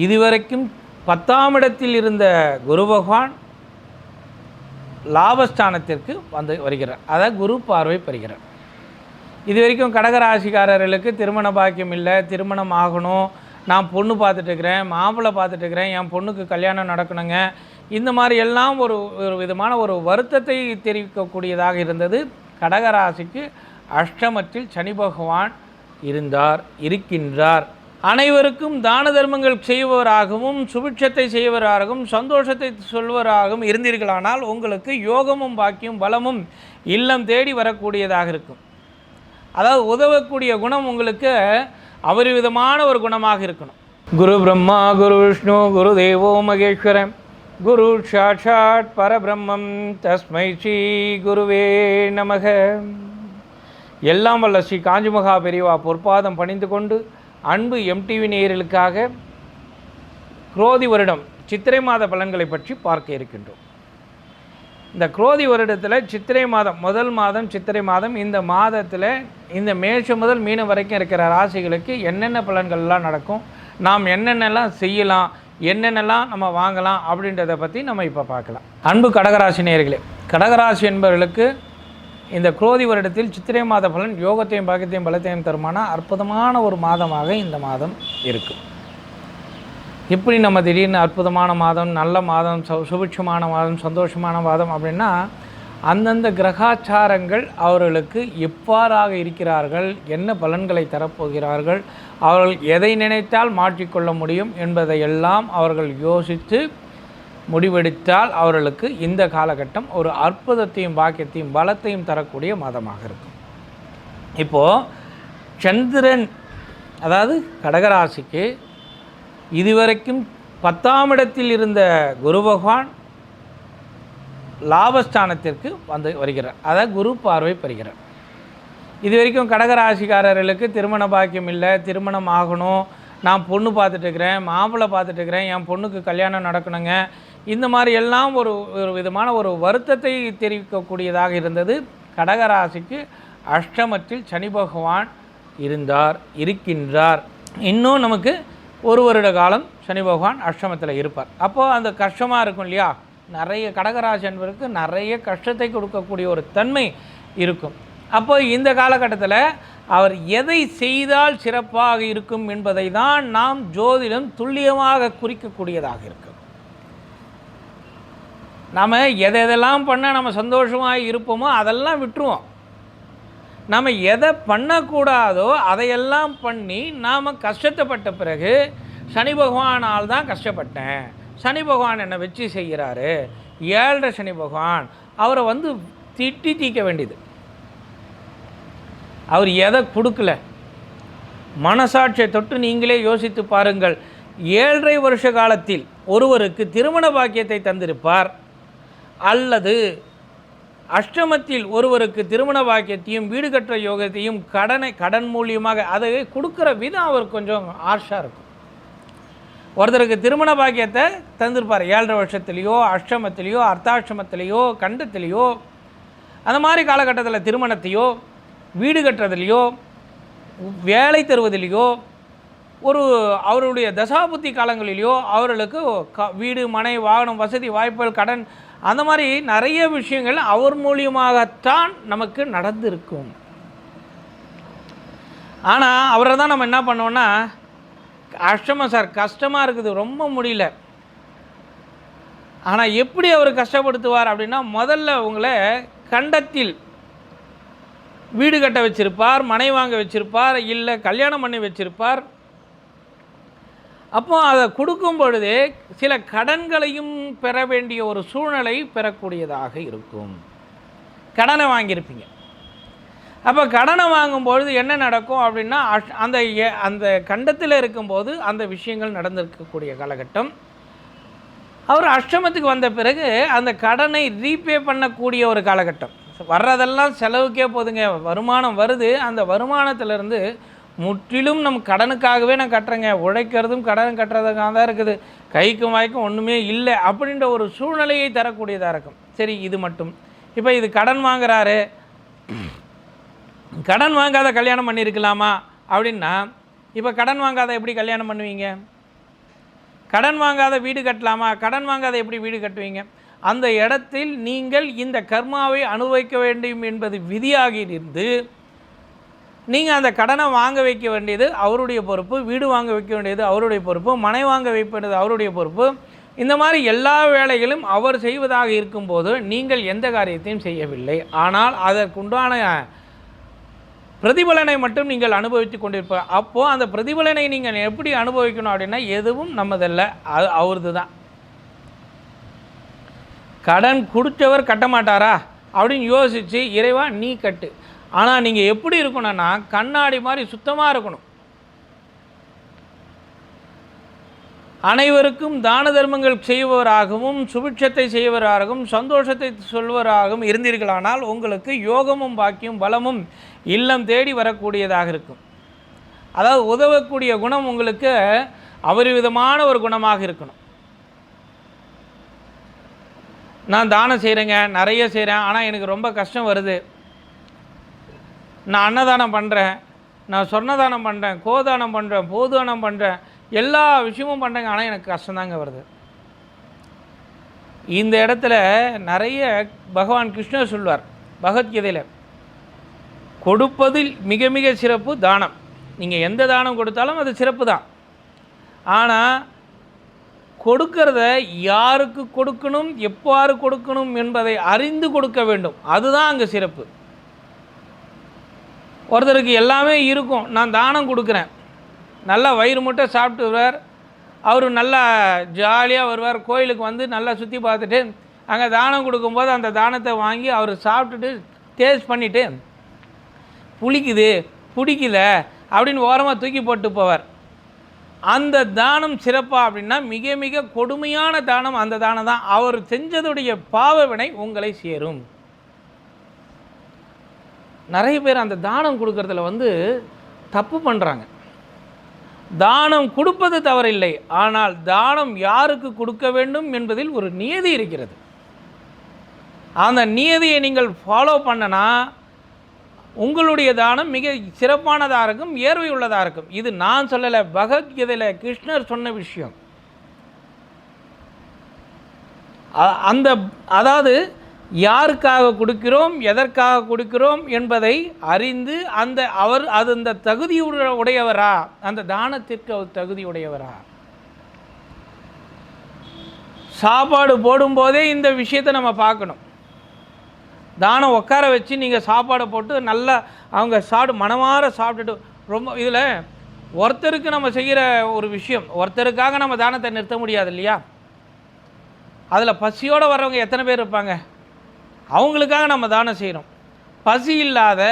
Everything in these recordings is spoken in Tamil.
இதுவரைக்கும் 10ஆம் இடத்தில் இருந்த குரு பகவான் லாபஸ்தானத்திற்கு வந்து வருகிறார். அதாவது குரு பார்வை பெறுகிறார். இது வரைக்கும் கடகராசிக்காரர்களுக்கு திருமண பாக்கியம் இல்லை, திருமணம் ஆகணும், நான் பொண்ணு பார்த்துட்டுருக்கிறேன், மாப்பிள்ளை பார்த்துட்டுருக்கிறேன், என் பொண்ணுக்கு கல்யாணம் நடக்கணுங்க, இந்த மாதிரி எல்லாம் ஒரு விதமான ஒரு வருத்தத்தை தெரிவிக்கக்கூடியதாக இருந்தது. கடகராசிக்கு அஷ்டமத்தில் சனி பகவான் இருக்கின்றார். அனைவருக்கும் தான தர்மங்கள் செய்வராகவும் சுபிட்சத்தை செய்வராகவும் சந்தோஷத்தை சொல்வராகவும் இருந்தீர்களானால் உங்களுக்கு யோகமும் பாக்கியம் பலமும் இல்லம் தேடி வரக்கூடியதாக இருக்கும். அதாவது உதவக்கூடிய குணம் உங்களுக்கு அபரிவிதமான ஒரு குணமாக இருக்கணும். குரு பிரம்மா குரு விஷ்ணு குரு தேவோ மகேஸ்வரம் குரு சாட்சாத் பரபிரம்மம் தஸ்மை ஸ்ரீ குருவே நமக. எல்லாம் வல்ல ஸ்ரீ காஞ்சிமகா பெரியவா பொற்பாதம் பணிந்து கொண்டு அன்பு எம்டிவி நேயர்களுக்காக குரோதி வருடம் சித்திரை மாத பலன்களை பற்றி பார்க்க இருக்கின்றோம். இந்த குரோதி வருடத்தில் சித்திரை மாதம் முதல் மாதம் சித்திரை மாதம், இந்த மாதத்தில் இந்த மேஷம் முதல் மீனம் வரைக்கும் இருக்கிற ராசிகளுக்கு என்னென்ன பலன்கள்லாம் நடக்கும், நாம் என்னென்னலாம் செய்யலாம், என்னென்னலாம் நம்ம வாங்கலாம் அப்படின்றத பற்றி நம்ம இப்போ பார்க்கலாம். அன்பு கடகராசி நேயர்களே, கடகராசி என்பவர்களுக்கு இந்த குரோதி வருடத்தில் சித்திரை மாத பலன் யோகத்தையும் பாக்கியத்தையும் பலத்தையும் தருமான அற்புதமான ஒரு மாதமாக இந்த மாதம் இருக்கும். இப்படி நம்ம திடீர்னு அற்புதமான மாதம், நல்ல மாதம், சுபிட்சமான மாதம், சந்தோஷமான மாதம் அப்படின்னா அந்தந்த கிரகாச்சாரங்கள் அவர்களுக்கு எவ்வாறாக இருக்கிறார்கள், என்ன பலன்களை தரப்போகிறார்கள், அவர்கள் எதை நினைத்தால் மாற்றிக்கொள்ள முடியும் என்பதையெல்லாம் அவர்கள் யோசித்து முடிவெடுத்தால் அவர்களுக்கு இந்த காலகட்டம் ஒரு அற்புதத்தையும் பாக்கியத்தையும் பலத்தையும் தரக்கூடிய மாதமாக இருக்கும். இப்போது சந்திரன், அதாவது கடகராசிக்கு இதுவரைக்கும் 10ஆம் இடத்தில் இருந்த குரு பகவான் லாபஸ்தானத்திற்கு வந்து வருகிறார். அதாவது குரு பார்வை பெறுகிறார். இது வரைக்கும் கடகராசிக்காரர்களுக்கு திருமண பாக்கியம் இல்லை, திருமணம் ஆகணும், நான் பொண்ணு பார்த்துட்டுருக்கிறேன், மாப்பிள்ளை பார்த்துட்டுருக்கிறேன், என் பொண்ணுக்கு கல்யாணம் நடக்கணுங்க, இந்த மாதிரி எல்லாம் ஒரு விதமான ஒரு வருத்தத்தை தெரிவிக்கக்கூடியதாக இருந்தது. கடகராசிக்கு அஷ்டமத்தில் சனி பகவான் இருக்கின்றார். இன்னும் நமக்கு ஒரு வருட காலம் சனி பகவான் அஷ்டமத்தில் இருப்பார். அப்போது அந்த கஷ்டமாக இருக்கும் இல்லையா, நிறைய கடகராசி என்பதற்கு நிறைய கஷ்டத்தை கொடுக்கக்கூடிய ஒரு தன்மை இருக்கும். அப்போ இந்த காலகட்டத்தில் அவர் எதை செய்தால் சிறப்பாக இருக்கும் என்பதை தான் நாம் ஜோதிடம் துல்லியமாக குறிக்கக்கூடியதாக இருக்கும். நாம் எதெல்லாம் பண்ணால் நம்ம சந்தோஷமாக இருப்போமோ அதெல்லாம் விட்டுருவோம். நம்ம எதை பண்ணக்கூடாதோ அதையெல்லாம் பண்ணி நாம் கஷ்டப்பட்ட பிறகு சனி பகவானால் தான் கஷ்டப்பட்டேன், சனி பகவான் என்னை வச்சு செய்கிறாரு, 7.5 சனி பகவான், அவரை வந்து திட்டி தீக்க வேண்டியது. அவர் எதை கொடுக்கல, மனசாட்சியை தொட்டு நீங்களே யோசித்து பாருங்கள். 7.5 வருஷ காலத்தில் ஒருவருக்கு திருமண பாக்கியத்தை தந்திருப்பார், அல்லது அஷ்டமத்தில் ஒருவருக்கு திருமண பாக்கியத்தையும் வீடு கட்டுற யோகத்தையும் கடன் மூலியமாக அதை கொடுக்குற விதம் அவர் கொஞ்சம் ஆர்ஷாக இருக்கும். ஒருத்தருக்கு திருமண பாக்கியத்தை தந்திருப்பார் 7.5 வருஷத்துலேயோ அஷ்டமத்திலேயோ அர்த்தாஷ்டமத்திலேயோ கண்டத்திலேயோ, அந்த மாதிரி காலகட்டத்தில் திருமணத்தையோ வீடு கட்டுறதுலையோ வேலை தருவதிலையோ அவருடைய தசாபுத்தி காலங்களிலேயோ அவர்களுக்கு வீடு மனை வாகனம் வசதி வாய்ப்புகள் கடன் அந்த மாதிரி நிறைய விஷயங்கள் அவர் மூலியமாகத்தான் நமக்கு நடந்திருக்கும். ஆனால் அவரை தான் நம்ம என்ன பண்ணோன்னா, அஷ்டமம் சார் கஷ்டமாக இருக்குது, ரொம்ப முடியல. ஆனால் எப்படி அவர் கஷ்டப்படுத்துவார் அப்படின்னா, முதல்ல உங்களை கண்டத்தில் வீடு கட்ட வச்சிருப்பார், மனை வாங்க வச்சிருப்பார், இல்லை கல்யாணம் பண்ணி வச்சிருப்பார். அப்போ அதை கொடுக்கும் பொழுதே சில கடன்களையும் பெற வேண்டிய ஒரு சூழ்நிலை பெறக்கூடியதாக இருக்கும். கடனை வாங்கியிருப்பீங்க. அப்போ கடனை வாங்கும்பொழுது என்ன நடக்கும் அப்படின்னா, அந்த கண்டத்தில் இருக்கும்போது அந்த விஷயங்கள் நடந்திருக்கக்கூடிய காலகட்டம். அவர் அஷ்டமத்துக்கு வந்த பிறகு அந்த கடனை ரீபே பண்ணக்கூடிய ஒரு காலகட்டம். வர்றதெல்லாம் செலவுக்கே போதுங்க, வருமானம் வருது, அந்த வருமானத்திலேருந்து முற்றிலும் நம் கடனுக்காகவே நான் கட்டுறேங்க, உழைக்கிறதும் கடன் கட்டுறதுக்காக தான் இருக்குது, கைக்கும் வாய்க்கும் ஒன்றுமே இல்லை அப்படின்ற ஒரு சூழ்நிலையை தரக்கூடியதாக இருக்கும். சரி, இது மட்டும். இப்போ இது கடன் வாங்குறாரு, கடன் வாங்காத கல்யாணம் பண்ணியிருக்கலாமா அப்படின்னா, இப்போ கடன் வாங்காத எப்படி கல்யாணம் பண்ணுவீங்க? கடன் வாங்காத வீடு கட்டலாமா? கடன் வாங்காத எப்படி வீடு கட்டுவீங்க? அந்த இடத்தில் நீங்கள் இந்த கர்மாவை அனுபவிக்க வேண்டும் என்பது விதியாக இருந்து நீங்கள் அந்த கடனை வாங்க வைக்க வேண்டியது அவருடைய பொறுப்பு, வீடு வாங்க வைக்க வேண்டியது அவருடைய பொறுப்பு, மனை வாங்க வைப்பது அவருடைய பொறுப்பு. இந்த மாதிரி எல்லா வேலைகளும் அவர் செய்வதாக இருக்கும்போது நீங்கள் எந்த காரியத்தையும் செய்யவில்லை. ஆனால் அதற்குண்டான பிரதிபலனை மட்டும் நீங்கள் அனுபவித்து கொண்டிருப்பார். அப்போது அந்த பிரதிபலனை நீங்கள் எப்படி அனுபவிக்கணும் அப்படின்னா, எதுவும் நம்மதல்ல, அது அவரது தான். கடன் கொடுத்தவர் கட்ட மாட்டாரா அப்படின்னு யோசித்து, இறைவா நீ கட்டு. ஆனால் நீங்கள் எப்படி இருக்கணும்னா, கண்ணாடி மாதிரி சுத்தமாக இருக்கணும். அனைவருக்கும் தான தர்மங்கள் செய்பவராகவும் சுபிட்சத்தை செய்வராகவும் சந்தோஷத்தை சொல்வராகவும் இருந்தீர்களானால் உங்களுக்கு யோகமும் பாக்கியும் பலமும் இல்லம் தேடி வரக்கூடியதாக இருக்கும். அதாவது உதவக்கூடிய குணம் உங்களுக்கு அபரிவிதமான ஒரு குணமாக இருக்கணும். நான் தானம் செய்கிறேங்க, நிறைய செய்கிறேன், ஆனால் எனக்கு ரொம்ப கஷ்டம் வருது. நான் அன்னதானம் பண்ணுறேன், நான் சொர்ணதானம் பண்ணுறேன், கோதானம் பண்ணுறேன், போதானம் பண்ணுறேன், எல்லா விஷயமும் பண்ணுறேங்க, ஆனால் எனக்கு கஷ்டம்தாங்க வருது. இந்த இடத்துல நிறைய பகவான் கிருஷ்ணர் சொல்வார் பகவத்கீதையில், கொடுப்பதில் மிக மிக சிறப்பு தானம். நீங்கள் எந்த தானம் கொடுத்தாலும் அது சிறப்பு தான். ஆனால் கொடுக்கிறத யாருக்கு கொடுக்கணும், எவ்வாறு கொடுக்கணும் என்பதை அறிந்து கொடுக்க வேண்டும். அதுதான் அங்கே சிறப்பு. ஒருத்தருக்கு எல்லாமே இருக்கும், நான் தானம் கொடுக்குறேன், நல்லா வயிறு முட்டை சாப்பிட்டு வருவார், அவர் நல்லா ஜாலியாக வருவார், கோயிலுக்கு வந்து நல்லா சுற்றி பார்த்துட்டு அங்கே தானம் கொடுக்கும்போது அந்த தானத்தை வாங்கி அவர் சாப்பிட்டுட்டு டேஸ்ட் பண்ணிவிட்டு புளிக்குது பிடிக்கல அப்படின்னு ஓரமாக தூக்கி போட்டு போவார். அந்த தானம் சிறப்பா அப்படின்னா மிக மிக கொடுமையான தானம் அந்த தானம் தான். அவர் செஞ்சதுடைய பாவ வினை உங்களை சேரும். நிறைய பேர் அந்த தானம் கொடுக்கறதுல தப்பு பண்ணுறாங்க. தானம் கொடுப்பது தவறில்லை, ஆனால் தானம் யாருக்கு கொடுக்க வேண்டும் என்பதில் ஒரு நியதி இருக்கிறது. அந்த நியதியை நீங்கள் ஃபாலோ பண்ணனா உங்களுடைய தானம் மிக சிறப்பானதாக இருக்கும், ஏர்வை உள்ளதாக இருக்கும். இது நான் சொல்லலை, பகவத்கீதையில் கிருஷ்ணர் சொன்ன விஷயம். அதாவது யாருக்காக கொடுக்கிறோம், எதற்காக கொடுக்கிறோம் என்பதை அறிந்து அந்த தகுதி உடையவரா, அந்த தானத்திற்கு தகுதி உடையவரா. சாப்பாடு போடும்போதே இந்த விஷயத்தை நம்ம பார்க்கணும். தானம் உட்கார வச்சு நீங்கள் சாப்பாடை போட்டு நல்லா அவங்க மனமாற சாப்பிட்டுட்டு ரொம்ப இதில் ஒருத்தருக்கு நம்ம செய்கிற ஒரு விஷயம், ஒருத்தருக்காக நம்ம தானத்தை நிறுத்த முடியாது இல்லையா? அதில் பசியோடு வர்றவங்க எத்தனை பேர் இருப்பாங்க? அவங்களுக்காக நம்ம தானம் செய்கிறோம். பசி இல்லாத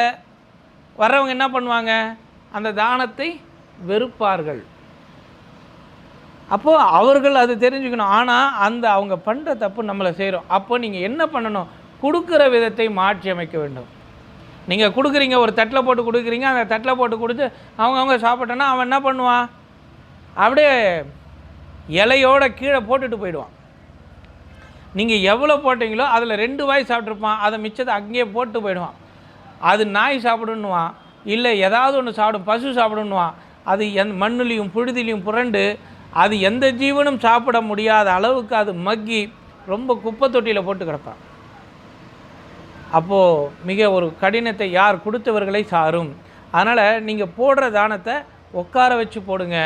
வர்றவங்க என்ன பண்ணுவாங்க? அந்த தானத்தை வெறுப்பார்கள். அப்போது அவர்கள் அது தெரிஞ்சுக்கணும். ஆனால் அவங்க பண்ணுற தப்பு நம்மளை செய்கிறோம். அப்போ நீங்கள் என்ன பண்ணணும்? கொடுக்குற விதத்தை மாற்றி அமைக்க வேண்டும். நீங்கள் கொடுக்குறீங்க, ஒரு தட்டில் போட்டு கொடுக்குறீங்க, அந்த தட்டில் போட்டு கொடுத்து அவங்க சாப்பிட்டோன்னா அவன் என்ன பண்ணுவான்? அப்படியே இலையோட கீழே போட்டுட்டு போயிடுவான். நீங்கள் எவ்வளோ போட்டிங்களோ அதில் 2 வாய் சாப்பிட்ருப்பான், அதை மிச்சத்தை அங்கேயே போட்டு போயிடுவான். அது நாய் சாப்பிடுன்னுவான், இல்லை ஏதாவது ஒன்று சாப்பிடும், பசு சாப்பிடுன்னுவான். அது மண்ணுலேயும் புழுதிலையும் புரண்டு அது எந்த ஜீவனும் சாப்பிட முடியாத அளவுக்கு அது மக்கி ரொம்ப குப்பை தொட்டியில் போட்டு கிடப்பான். அப்போது மிக ஒரு கடினத்தை யார் கொடுத்தவர்களை சாரும். அதனால் நீங்கள் போடுற தானத்தை உட்கார வச்சு போடுங்க.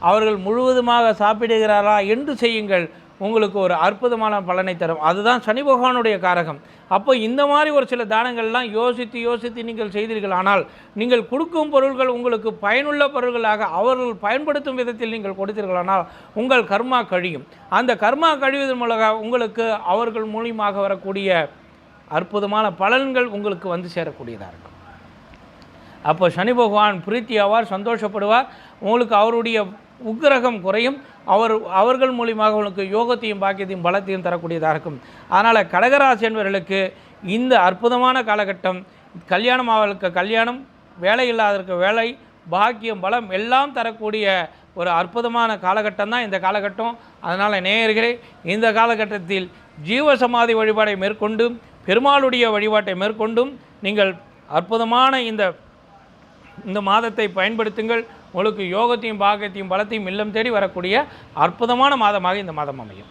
அவர்கள் முழுவதுமாக சாப்பிடுகிறாரா என்று செய்யுங்கள். உங்களுக்கு ஒரு அற்புதமான பலனை தரும். அதுதான் சனி பகவானுடைய காரகம். அப்போ இந்த மாதிரி ஒரு சில தானங்கள்லாம் யோசித்து நீங்கள் செய்தீர்கள். ஆனால் நீங்கள் கொடுக்கும் பொருள்கள் உங்களுக்கு பயனுள்ள பொருள்களாக அவர்கள் பயன்படுத்தும் விதத்தில் நீங்கள் கொடுத்தீர்களானால் உங்கள் கர்மா கழியும். அந்த கர்மா கழிவதன் மூலமாக உங்களுக்கு அவர்கள் மூலியமாக வரக்கூடிய அற்புதமான பலன்கள் உங்களுக்கு சேரக்கூடியதாக இருக்கும். அப்போ சனி பகவான் பிரீத்தி ஆவார், சந்தோஷப்படுவார். உங்களுக்கு அவருடைய உக்கிரகம் குறையும். அவர்கள் மூலியமாக உங்களுக்கு யோகத்தையும் பாக்கியத்தையும் பலத்தையும் தரக்கூடியதாக இருக்கும். அதனால் கடகராசி என்பவர்களுக்கு இந்த அற்புதமான காலகட்டம், கல்யாணம் அவர்களுக்கு கல்யாணம், வேலை இல்லாதவருக்கு வேலை, பாக்கியம், பலம் எல்லாம் தரக்கூடிய ஒரு அற்புதமான காலகட்டம் தான் இந்த காலகட்டம். அதனால் நேயர்களே, இந்த காலகட்டத்தில் ஜீவசமாதி வழிபாடை மேற்கொண்டும் பெருமாளுடைய வழிபாட்டை மேற்கொண்டும் நீங்கள் அற்புதமான இந்த மாதத்தை பயன்படுத்துங்கள். உங்களுக்கு யோகத்தையும் பாகத்தையும் பலத்தையும் இல்லம் தேடி வரக்கூடிய அற்புதமான மாதமாக இந்த மாதம் அமையும்.